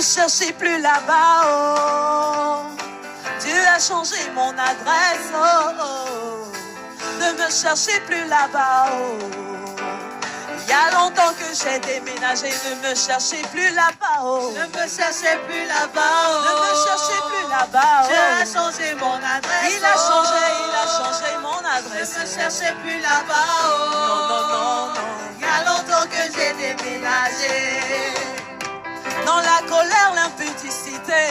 me cherchez plus là-bas, oh. Dieu a changé mon adresse, oh, oh. Ne me cherchez plus là-bas, oh. Il y a longtemps que j'ai déménagé, ne me cherchez plus là-bas, oh. Ne me cherchez plus là-bas, oh. Ne me cherchez plus là-bas, oh. Dieu a changé mon adresse, Il a changé mon adresse. Ne me cherchez plus là-bas, oh. Non, non, non, non. Il y a longtemps que j'ai déménagé. Dans la colère, l'impudicité,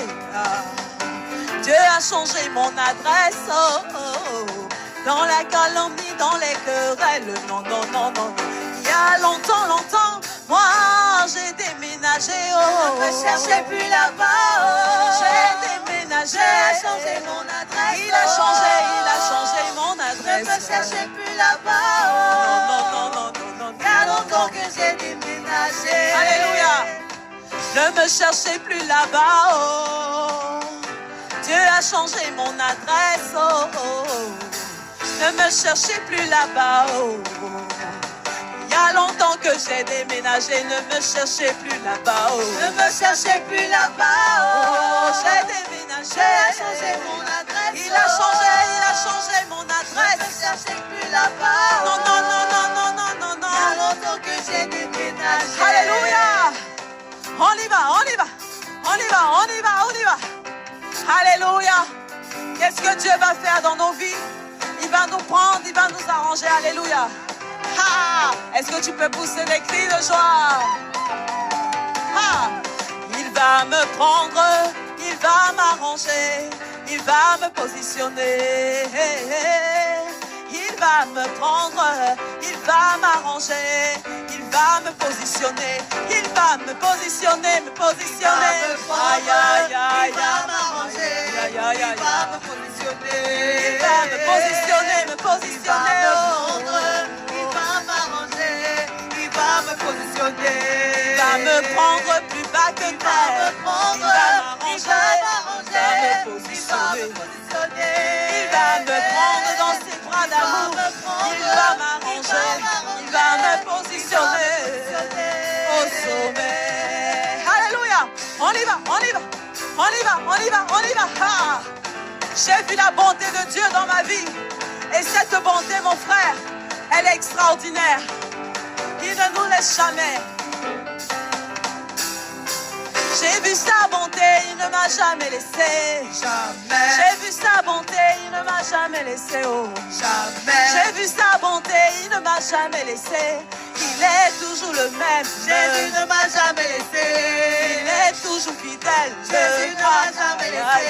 Dieu a changé mon adresse, oh, oh, oh. Dans la calomnie, dans les querelles, non, non, non, non. Il y a longtemps, longtemps, moi j'ai déménagé, oh. Ne me cherchez plus là-bas, oh. J'ai déménagé. Dieu a changé mon adresse, Il a changé mon Ne adresse. me cherchez plus là-bas, oh. Non, non, non, non, non, non. Il y a longtemps que j'ai déménagé. Alléluia. Ne me cherchez plus là-bas, oh. Dieu a changé mon adresse, oh, oh, oh. Ne me cherchez plus là-bas, oh. Il y a longtemps que j'ai déménagé, ne me cherchez plus là-bas, oh. Ne me cherchez plus là-bas, oh. J'ai déménagé. Dieu a changé mon adresse. Il a changé mon Ne me adresse. cherchez plus là-bas, Non, oh. non, non, non, non, non, non, Il y a non. longtemps que j'ai déménagé. Alléluia. On y va, on y va. On y va, on y va, on y va. Alléluia. Qu'est-ce que Dieu va faire dans nos vies? Il va nous prendre, il va nous arranger. Alléluia. Ah, est-ce que tu peux pousser des cris de joie? Ah, il va me prendre, il va m'arranger, il va me positionner. Il va me prendre, il va m'arranger, il va me positionner, il va me positionner, me positionner. Il va me prendre, Aïe, aïe, il va aïe. m'arranger, Aïe, aïe, il aïe. va me positionner. Il va me positionner, me Il va positionner. me oh. prendre, il va m'arranger, il va me positionner. Il va me prendre plus bas que Il va terre. me prendre, Il va m'arranger, il va il va me m'arranger, positionner. il Il va me prendre dans ses bras d'amour. Il va m'arranger, il va me positionner au sommet. Alléluia. On y va, on y va, on y va, on y va, on y va. Ah. J'ai vu la bonté de Dieu dans ma vie. Et cette bonté, mon frère, elle est extraordinaire. Il ne nous laisse jamais. J'ai vu sa bonté, il ne m'a jamais laissé. Jamais, J'ai vu sa bonté, il ne m'a jamais laissé. Oh. jamais. J'ai vu sa bonté, il ne m'a jamais laissé. Il est toujours le même. Jésus ne m'a jamais Il laissé. est toujours fidèle. Jésus ne m'a jamais laissé.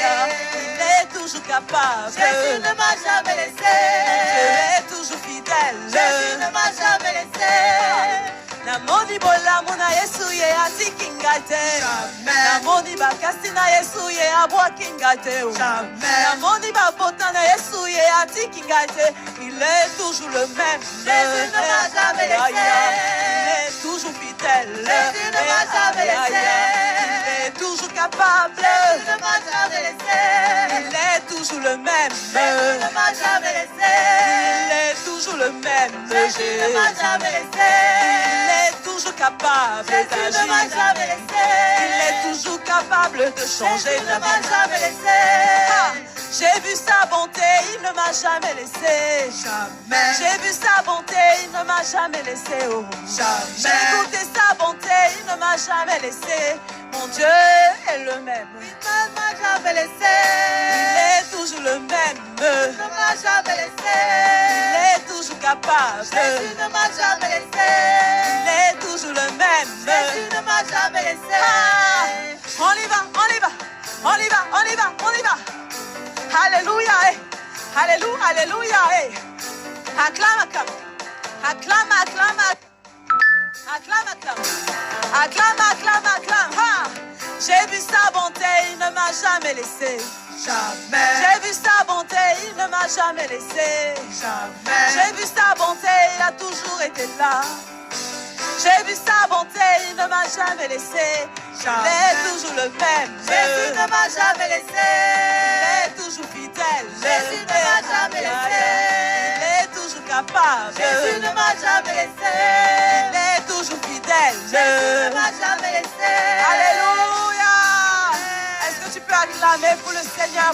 Il est toujours capable. Jésus ne m'a jamais laissé. Dieu est toujours fidèle. Jésus ne m'a jamais laissé. Namoni bola muna Yesu ye atikingate. Jamais. Namoni bakasi na Yesu ye abwakingate. Jamais. Namoni babota na Yesu ye atikingate. Il est toujours le même. Jésus ne m'a jamais laissé. Il est toujours fidèle. Jésus ne m'a jamais laissé. Il est toujours capable. Jésus ne m'a jamais laissé. Il est toujours le même. Jésus ne m'a jamais laissé. Il est toujours le même. Jésus ne m'a jamais laissé. Il est toujours capable Jésus ne m'a d'agir. jamais laissé. Il est toujours capable de changer Jésus de ne m'a vie. jamais laissé. Ah, j'ai vu sa bonté, il ne m'a jamais laissé. Jamais. J'ai vu sa bonté, il ne m'a jamais laissé. Oh. J'ai Jamais. goûté sa bonté, il ne m'a jamais laissé. Mon Dieu est le même. Il ne m'a jamais laissé. Il est toujours le même. Il ne m'a jamais laissé. Il est toujours capable. Jésus ne m'a jamais laissé. Il est toujours le même. Jésus ne m'a jamais laissé. Ah, on y va, on y va, on y va, on y va, on y va. Alléluia, alléluia, alléluia. Acclame, acclame, acclame, acclame, acclame, acclame, acclame, acclame, acclame. Ah, j'ai vu sa bonté, il ne m'a jamais laissé. Jamais. J'ai vu sa bonté, il ne m'a jamais laissé. Jamais. J'ai vu sa bonté, il a toujours été là. J'ai vu sa bonté, il ne m'a jamais laissé. Il est toujours le même. Jésus ne m'a jamais Il laissé. est toujours fidèle. Jésus ne m'a jamais laissé. Il est toujours capable. Jésus ne m'a jamais laissé. Il est toujours fidèle. Jésus ne m'a jamais laissé. Alléluia. acclamer pour le Seigneur.